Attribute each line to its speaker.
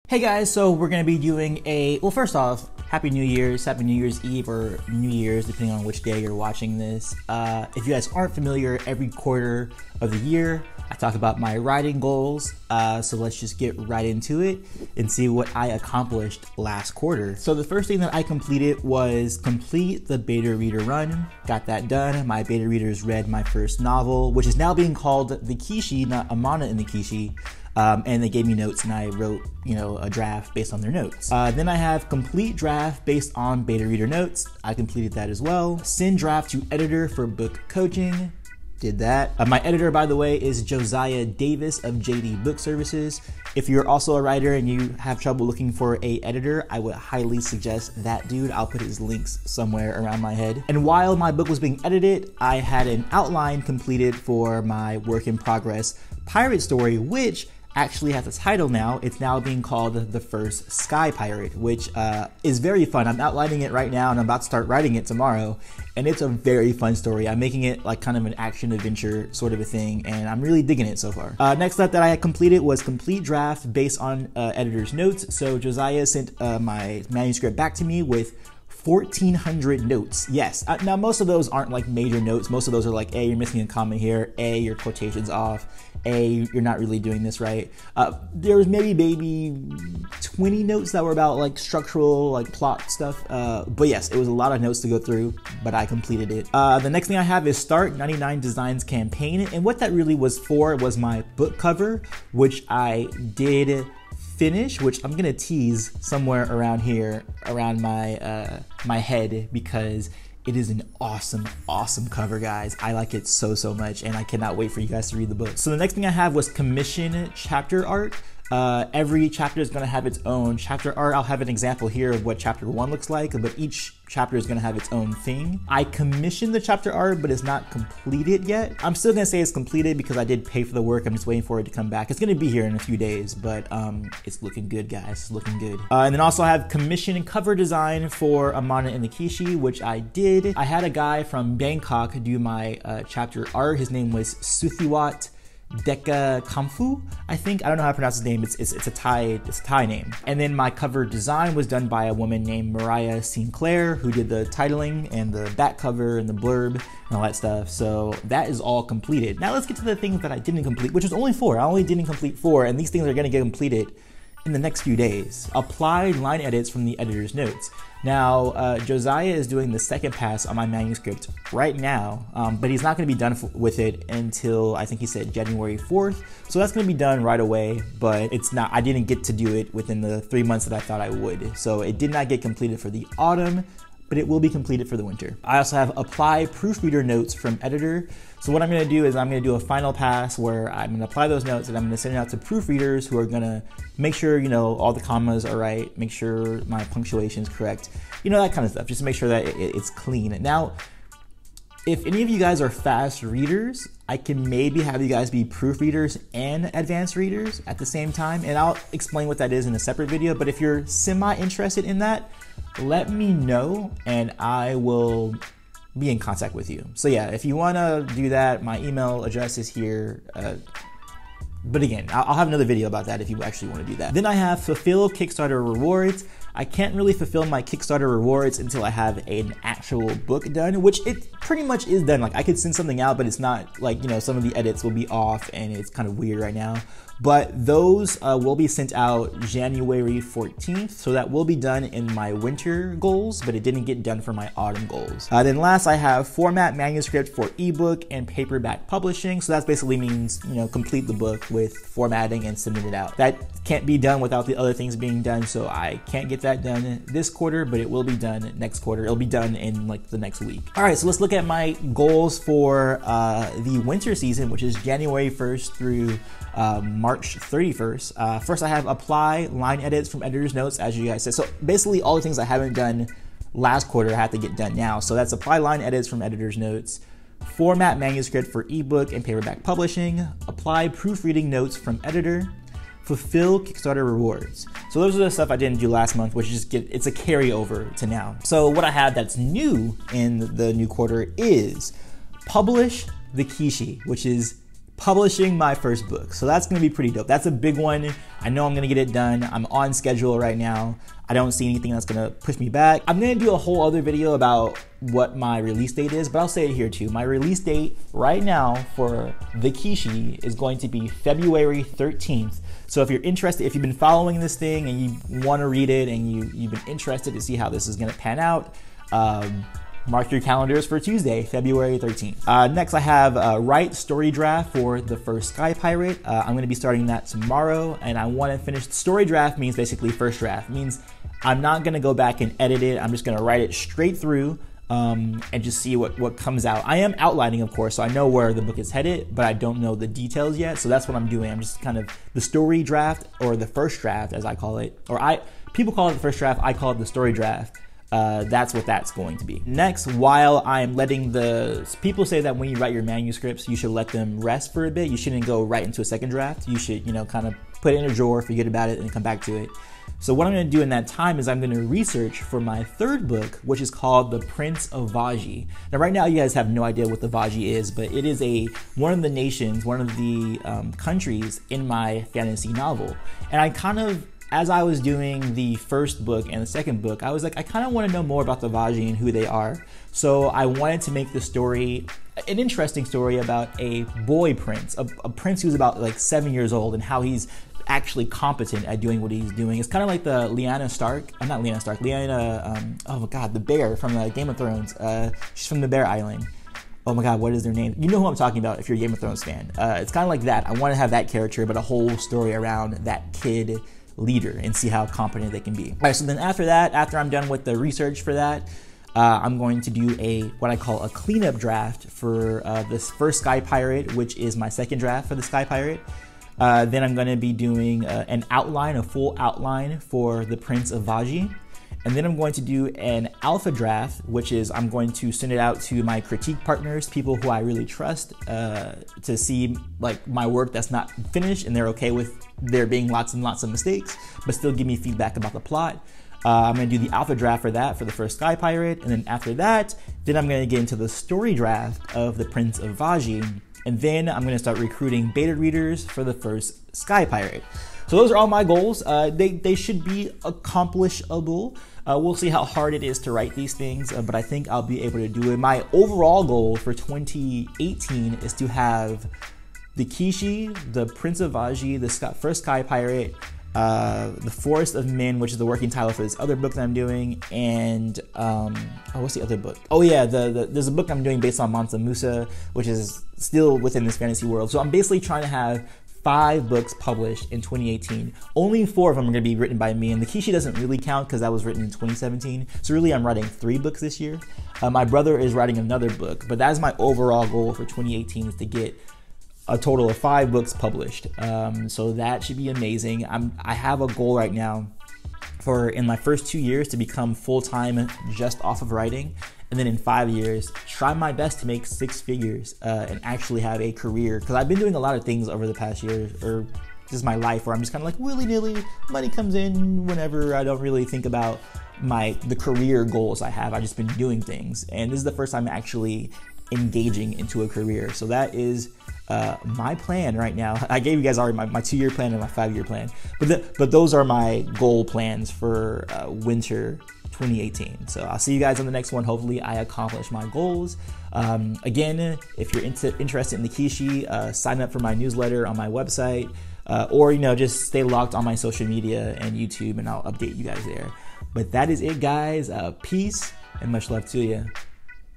Speaker 1: Hey guys, so we're gonna be doing well, first off, Happy New Year's Eve or New Year's, depending on which day you're watching this. If you guys aren't familiar, every quarter of the year, I talk about my writing goals. So let's just get right into it and see what I accomplished last quarter. So the first thing that I completed was complete the beta reader run. Got that done. My beta readers read my first novel, which is now being called the Kishi, not Amana in the Kishi. And they gave me notes and I wrote, a draft based on their notes. Then I have complete draft based on beta reader notes. I completed that as well. Send draft to editor for book coaching. Did that. My editor, by the way, is Josiah Davis of JD Book Services. If you're also a writer and you have trouble looking for a editor, I would highly suggest that dude. I'll put his links somewhere around my head. And while my book was being edited, I had an outline completed for my work in progress pirate story, which actually has a title now. It's now being called The First Sky Pirate, which is very fun. I'm outlining it right now and I'm about to start writing it tomorrow. And it's a very fun story. I'm making it like kind of an action adventure sort of a thing, and I'm really digging it so far. Next up that I had completed was complete draft based on editor's notes. So Josiah sent my manuscript back to me with 1,400 notes. Yes. Now most of those aren't like major notes. Most of those are like, A, you're missing a comma here. A, your quotation's off. A, you're not really doing this right. There was maybe 20 notes that were about like structural, like plot stuff. But yes, it was a lot of notes to go through, but I completed it. The next thing I have is Start 99 Designs campaign. And what that really was for was my book cover, which I did finish, which I'm gonna tease somewhere around here, around my my head, because it is an awesome cover, guys. I like it so much, and I cannot wait for you guys to read the book. So the next thing I have was commission chapter art. Every chapter is going to have its own chapter art. I'll have an example here of what chapter 1 looks like, but each chapter is going to have its own thing. I commissioned the chapter art, but it's not completed yet. I'm still going to say it's completed because I did pay for the work. I'm just waiting for it to come back. It's going to be here in a few days, but it's looking good, guys. It's looking good. And then also I have commission cover design for Amana and the Kishi, which I did. I had a guy from Bangkok do my chapter art. His name was Suthiwat Deka Kamfu, I think. I don't know how to pronounce his name. It's a Thai name. And then my cover design was done by a woman named Mariah Sinclair, who did the titling and the back cover and the blurb and all that stuff. So that is all completed. Now let's get to the things that I didn't complete, which was only 4. I only didn't complete 4, and these things are gonna get completed in the next few days. Applied line edits from the editor's notes. Now, Josiah is doing the second pass on my manuscript right now, but he's not going to be done with it until, I think he said January 4th. So that's going to be done right away, but it's not, I didn't get to do it within the 3 months that I thought I would. So it did not get completed for the autumn, but it will be completed for the winter. I also have apply proofreader notes from editor. So what I'm gonna do is I'm gonna do a final pass where I'm gonna apply those notes and I'm gonna send it out to proofreaders who are gonna make sure, all the commas are right, make sure my punctuation is correct, that kind of stuff, just to make sure that it's clean. Now, if any of you guys are fast readers, I can maybe have you guys be proofreaders and advanced readers at the same time, and I'll explain what that is in a separate video, but if you're semi-interested in that, let me know and I will be in contact with you. So yeah, if you wanna do that, my email address is here. But again, I'll have another video about that if you actually wanna do that. Then I have fulfill Kickstarter rewards. I can't really fulfill my Kickstarter rewards until I have an actual book done, which it pretty much is done. Like I could send something out, but it's not like, some of the edits will be off and it's kind of weird right now. But those will be sent out January 14th. So that will be done in my winter goals, but it didn't get done for my autumn goals. Then last I have format manuscript for ebook and paperback publishing. So that basically means, complete the book with formatting and sending it out. That can't be done without the other things being done. So I can't get that done this quarter, but it will be done next quarter. It'll be done in like the next week. All right, so let's look at my goals for the winter season, which is January 1st through March 31st. First, I have apply line edits from editor's notes, as you guys said. So basically all the things I haven't done last quarter I have to get done now. So that's apply line edits from editor's notes, format manuscript for ebook and paperback publishing, apply proofreading notes from editor, fulfill Kickstarter rewards. So those are the stuff I didn't do last month, which is it's a carryover to now. So what I have that's new in the new quarter is publish the Kishi, which is publishing my first book. So that's gonna be pretty dope. That's a big one. I know I'm gonna get it done. I'm on schedule right now. I don't see anything that's gonna push me back. I'm gonna do a whole other video about what my release date is, but I'll say it here too. My release date right now for the Kishi is going to be February 13th. So if you're interested, if you've been following this thing and you wanna read it and you've been interested to see how this is gonna pan out, mark your calendars for Tuesday, February 13th. Next, I have write story draft for the first Sky Pirate. I'm gonna be starting that tomorrow, and I wanna finish. Story draft means basically first draft. It means I'm not gonna go back and edit it. I'm just gonna write it straight through and just see what comes out. I am outlining, of course, so I know where the book is headed, but I don't know the details yet, so that's what I'm doing. I'm just kind of the story draft, or the first draft as I call it, or people call it the first draft, I call it the story draft. That's what that's going to be. Next, while I'm letting people say that when you write your manuscripts, you should let them rest for a bit. You shouldn't go right into a second draft. You should, kind of put it in a drawer, forget about it, and come back to it. So what I'm gonna do in that time is I'm gonna research for my third book, which is called The Prince of Vaaji. Now right now you guys have no idea what the Vaaji is, but it is one of the nations, one of the countries in my fantasy novel. And I kind of, as I was doing the first book and the second book, I was like, I kind of want to know more about the Vaaji and who they are. So I wanted to make the story an interesting story about a boy prince, a prince who's about like 7 years old, and how he's actually competent at doing what he's doing. It's kind of like the Lyanna Stark, not Lyanna Stark, Lyanna, oh my God, the bear from Game of Thrones. She's from the Bear Island. Oh my God, what is their name? You know who I'm talking about if you're a Game of Thrones fan. It's kind of like that. I want to have that character, but a whole story around that kid leader and see how competent they can be. All right, so then after that, after I'm done with the research for that, I'm going to do what I call a cleanup draft for this first Sky Pirate, which is my second draft for the Sky Pirate. Then I'm going to be doing a full outline for the Prince of Vaaji. And then I'm going to do an alpha draft, which is I'm going to send it out to my critique partners, people who I really trust, to see like my work that's not finished and they're okay with there being lots and lots of mistakes, but still give me feedback about the plot. I'm going to do the alpha draft for that for the first Sky Pirate, and then after that, then I'm going to get into the story draft of the Prince of Vaaji, and then I'm going to start recruiting beta readers for the first Sky Pirate. So those are all my goals. They should be accomplishable. We'll see how hard it is to write these things, but I think I'll be able to do it. My overall goal for 2018 is to have the Kishi, the Prince of Vaaji, the first Sky Pirate, the Forest of Men, which is the working title for this other book that I'm doing, and what's the other book? Oh yeah, there's a book I'm doing based on Mansa Musa, which is still within this fantasy world. So I'm basically trying to have 5 books published in 2018. Only 4 of them are going to be written by me, and the Kishi doesn't really count because that was written in 2017. So really I'm writing 3 books this year. My brother is writing another book, but that's my overall goal for 2018, is to get a total of 5 books published. So that should be amazing. I have a goal right now for in my first 2 years to become full-time just off of writing, and then in 5 years try my best to make 6 figures and actually have a career, because I've been doing a lot of things over the past year, or just my life, where I'm just kind of like willy-nilly, money comes in whenever. I don't really think about the career goals I have. I've just been doing things, and this is the first time actually engaging into a career. So that is my plan right now. I gave you guys already my 2-year plan and my 5-year plan, but those are my goal plans for winter 2018. So I'll see you guys on the next one. Hopefully I accomplish my goals. Again, if you're interested in the Kishi, sign up for my newsletter on my website, or just stay logged on my social media and YouTube, and I'll update you guys there. But that is it, guys. Peace and much love to you.